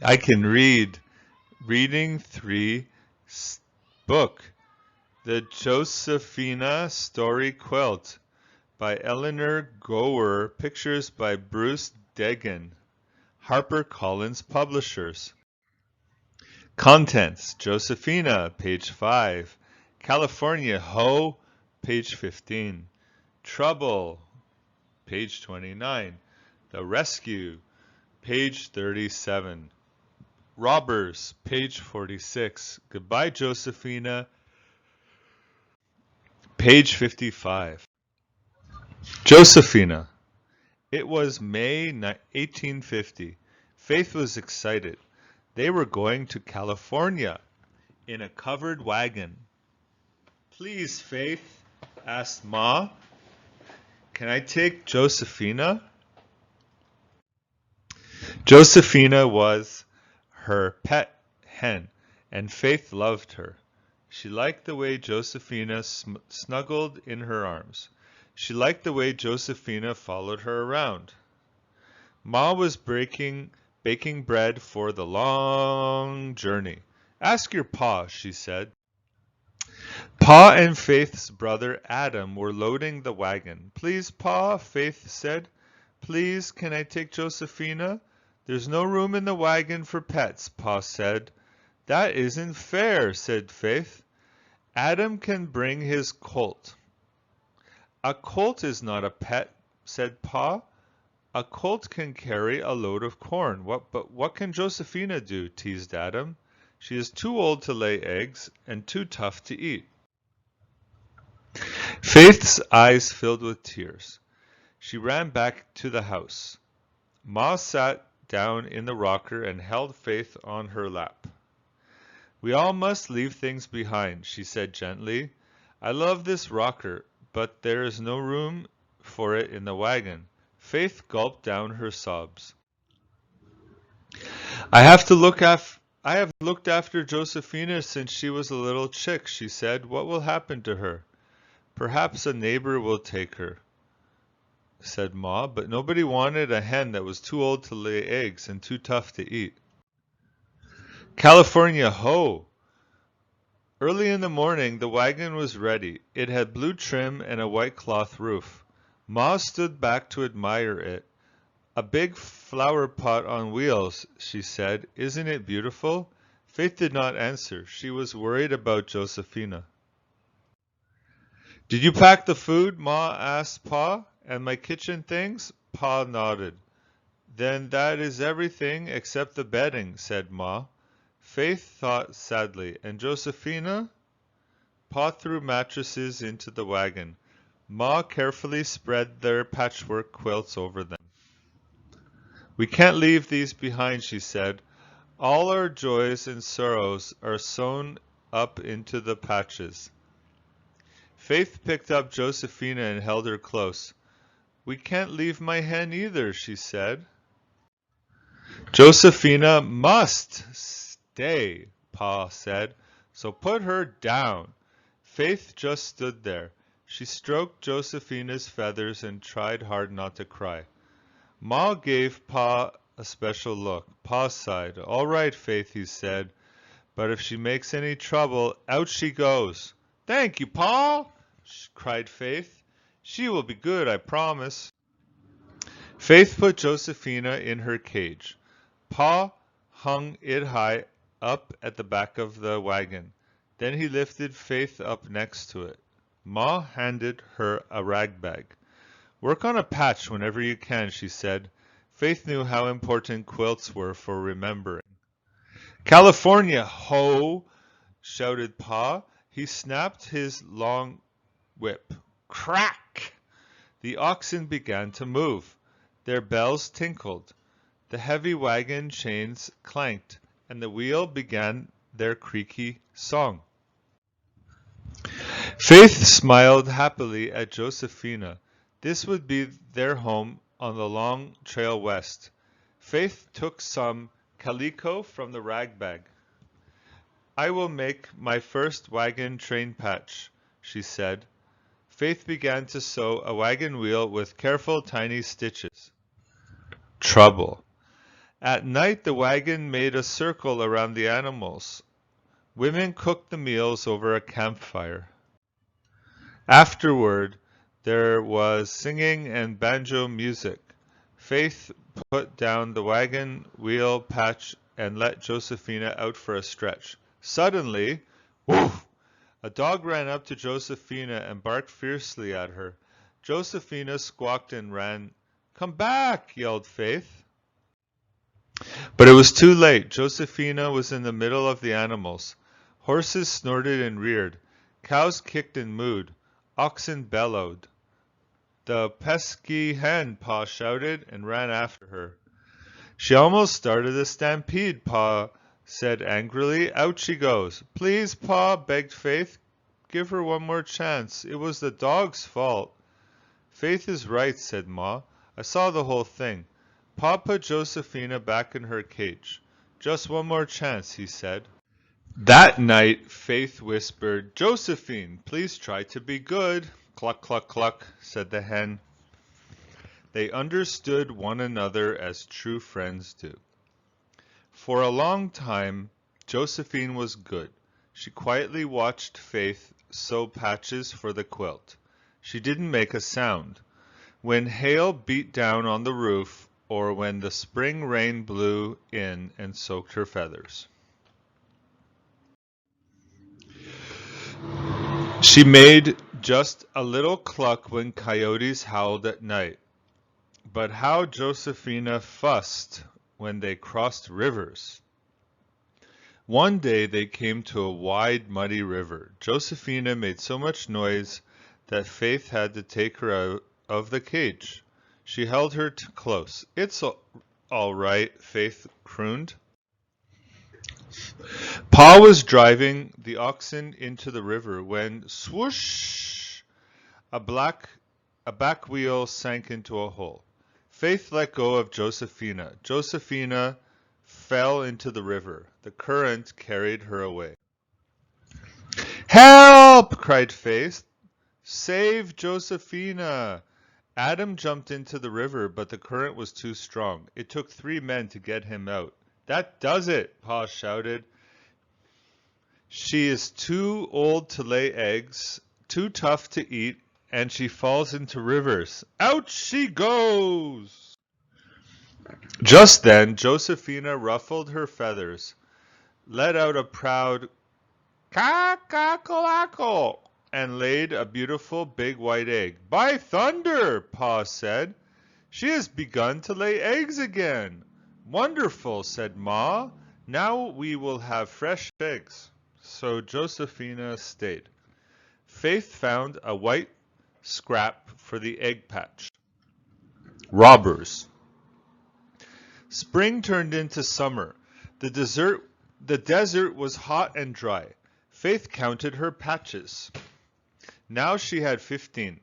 I can read. Reading 3 book, The Josefina Story Quilt by Eleanor Gower, pictures by Bruce Degan, HarperCollins Publishers. Contents: Josefina, page 5. California Ho, page 15. Trouble, page 29. The Rescue, page 37. Robbers, page 46. Goodbye, Josefina, page 55. Josefina. It was May 1850. Faith was excited. They were going to California in a covered wagon. Please, Faith, asked Ma, can I take Josefina? Josefina was her pet hen, and Faith loved her. She liked the way Josefina snuggled in her arms. She liked the way Josefina followed her around. Ma was baking bread for the long journey. Ask your pa, she said. Pa and Faith's brother Adam were loading the wagon. Please, Pa, Faith said. Please, can I take Josefina? There's no room in the wagon for pets, Pa said. That isn't fair, said Faith. Adam can bring his colt. A colt is not a pet, said Pa. A colt can carry a load of corn. But what can Josefina do? Teased Adam. She is too old to lay eggs and too tough to eat. Faith's eyes filled with tears. She ran back to the house. Ma sat down in the rocker and held Faith on her lap. We all must leave things behind, she said gently. I love this rocker, but there is no room for it in the wagon. Faith gulped down her sobs. I have looked after Josefina since she was a little chick, she said. What will happen to her? Perhaps a neighbor will take her, said Ma, but nobody wanted a hen that was too old to lay eggs and too tough to eat. California Ho! Early in the morning the wagon was ready. It had blue trim and a white cloth roof. Ma stood back to admire it. A big flower pot on wheels, she said. Isn't it beautiful? Faith did not answer. She was worried about Josefina. Did you pack the food? Ma asked Pa. And my kitchen things? Pa nodded. Then that is everything except the bedding, said Ma. Faith thought sadly. And Josefina? Pa threw mattresses into the wagon. Ma carefully spread their patchwork quilts over them. We can't leave these behind, she said. All our joys and sorrows are sewn up into the patches. Faith picked up Josefina and held her close. We can't leave my hen either, she said. Josefina must stay, Pa said, so put her down. Faith just stood there. She stroked Josefina's feathers and tried hard not to cry. Ma gave Pa a special look. Pa sighed. All right, Faith, he said, but if she makes any trouble, out she goes. Thank you, Pa, cried Faith. She will be good, I promise. Faith put Josefina in her cage. Pa hung it high up at the back of the wagon. Then he lifted Faith up next to it. Ma handed her a rag bag. Work on a patch whenever you can, she said. Faith knew how important quilts were for remembering. California, ho! Shouted Pa. He snapped his long whip. Crack! The oxen began to move. Their bells tinkled. The heavy wagon chains clanked, and the wheel began their creaky song. Faith smiled happily at Josefina. This would be their home on the long trail west. Faith took some calico from the rag bag. I will make my first wagon train patch, she said. Faith began to sew a wagon wheel with careful tiny stitches. Trouble. At night, the wagon made a circle around the animals. Women cooked the meals over a campfire. Afterward, there was singing and banjo music. Faith put down the wagon wheel patch and let Josefina out for a stretch. Suddenly, woof! A dog ran up to Josefina and barked fiercely at her. Josefina squawked and ran. "Come back!" yelled Faith. But it was too late. Josefina was in the middle of the animals. Horses snorted and reared. Cows kicked and mooed. Oxen bellowed. "The pesky hen!" Pa shouted and ran after her. "She almost started a stampede," Pa said angrily. "Out she goes." "Please, Pa," begged Faith. "Give her one more chance. It was the dog's fault." "Faith is right," said Ma. "I saw the whole thing." Pa put Josefina back in her cage. "Just one more chance," he said. That night Faith whispered, "Josephine, please try to be good." "Cluck, cluck, cluck," said the hen. They understood one another as true friends do. For a long time, Josephine was good. She quietly watched Faith sew patches for the quilt. She didn't make a sound. When hail beat down on the roof, or when the spring rain blew in and soaked her feathers. She made just a little cluck when coyotes howled at night. But how Josephina fussed when they crossed rivers! One day they came to a wide, muddy river. Josephina made so much noise that Faith had to take her out of the cage. She held her close. "It's all right," Faith crooned. Pa was driving the oxen into the river when swoosh! A back wheel sank into a hole. Faith let go of Josefina. Josefina fell into the river. The current carried her away. "Help!" cried Faith. "Save Josefina!" Adam jumped into the river, but the current was too strong. It took 3 men to get him out. "That does it!" Pa shouted. "She is too old to lay eggs, too tough to eat, and she falls into rivers. Out she goes!" Just then Josefina ruffled her feathers, let out a proud "Cackle-ackle," and laid a beautiful big white egg. "By thunder!" Pa said. "She has begun to lay eggs again." "Wonderful," said Ma. "Now we will have fresh eggs." So Josefina stayed. Faith found a white scrap for the egg patch. Robbers. Spring turned into summer. The desert was hot and dry. Faith counted her patches. Now she had 15.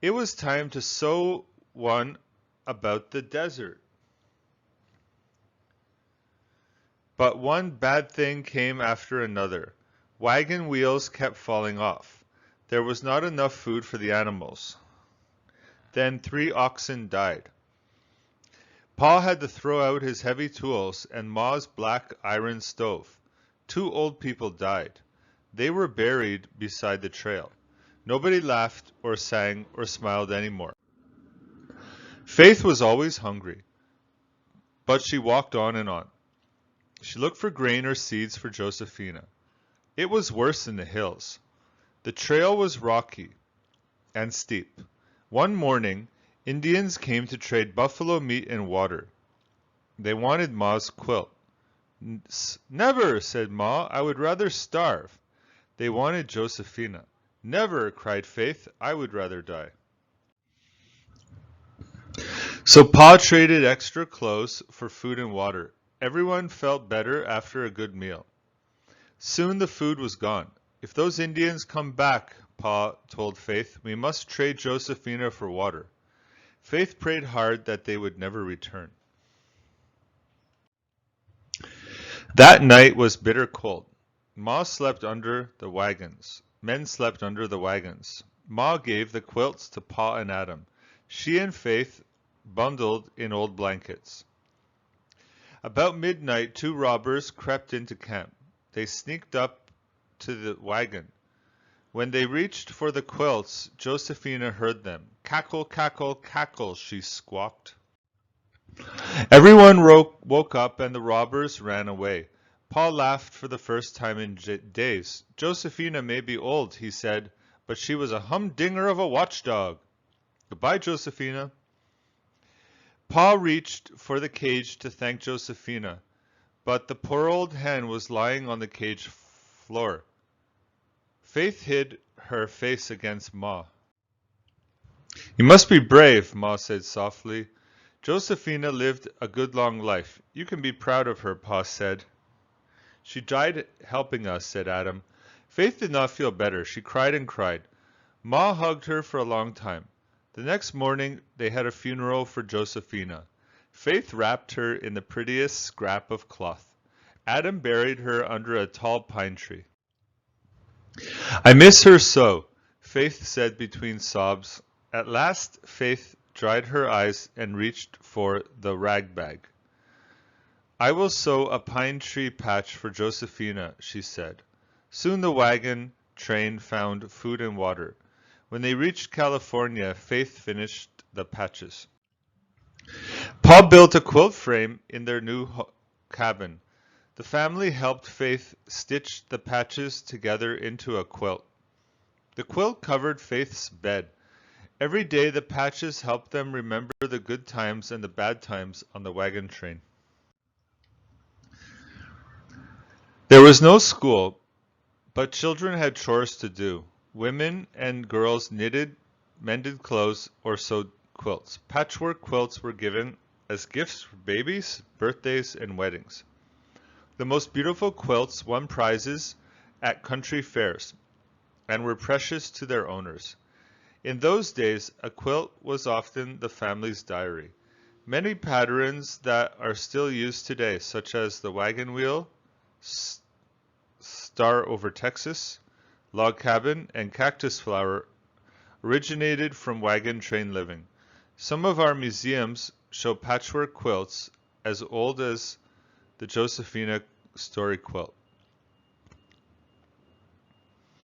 It was time to sew one about the desert. But one bad thing came after another. Wagon wheels kept falling off. There was not enough food for the animals. Then 3 oxen died. Pa had to throw out his heavy tools and Ma's black iron stove. 2 old people died. They were buried beside the trail. Nobody laughed or sang or smiled anymore. Faith was always hungry, but she walked on and on. She looked for grain or seeds for Josefina. It was worse in the hills. The trail was rocky and steep. One morning, Indians came to trade buffalo meat and water. They wanted Ma's quilt. "Never," said Ma. "I would rather starve." They wanted Josefina. "Never," cried Faith. "I would rather die." So Pa traded extra clothes for food and water. Everyone felt better after a good meal. Soon the food was gone. "If those Indians come back," Pa told Faith, "we must trade Josefina for water." Faith prayed hard that they would never return. That night was bitter cold. Ma slept under the wagons. Men slept under the wagons. Ma gave the quilts to Pa and Adam. She and Faith bundled in old blankets. About midnight, two robbers crept into camp. They sneaked up to the wagon. When they reached for the quilts, Josefina heard them. Cackle, cackle, cackle, she squawked. Everyone woke up and the robbers ran away. Paul laughed for the first time in days. Josefina may be old, he said, but she was a humdinger of a watchdog. Goodbye, Josefina. Paul reached for the cage to thank Josefina, but the poor old hen was lying on the cage floor. Faith hid her face against Ma. You must be brave, Ma said softly. Josefina lived a good long life. You can be proud of her, Pa said. She died helping us, said Adam. Faith did not feel better. She cried and cried. Ma hugged her for a long time. The next morning they had a funeral for Josefina. Faith wrapped her in the prettiest scrap of cloth. Adam buried her under a tall pine tree. I miss her so, Faith said between sobs. At last Faith dried her eyes and reached for the rag bag. I will sew a pine tree patch for Josefina, she said. Soon the wagon train found food and water. When they reached California, Faith finished the patches. Paul built a quilt frame in their new cabin. The family helped Faith stitch the patches together into a quilt. The quilt covered Faith's bed. Every day the patches helped them remember the good times and the bad times on the wagon train. There was no school, but children had chores to do. Women and girls knitted, mended clothes, or sewed quilts. Patchwork quilts were given as gifts for babies, birthdays, and weddings. The most beautiful quilts won prizes at country fairs and were precious to their owners. In those days, a quilt was often the family's diary. Many patterns that are still used today, such as the wagon wheel, star over Texas, log cabin, and cactus flower, originated from wagon train living. Some of our museums show patchwork quilts as old as the Josefina story quilt.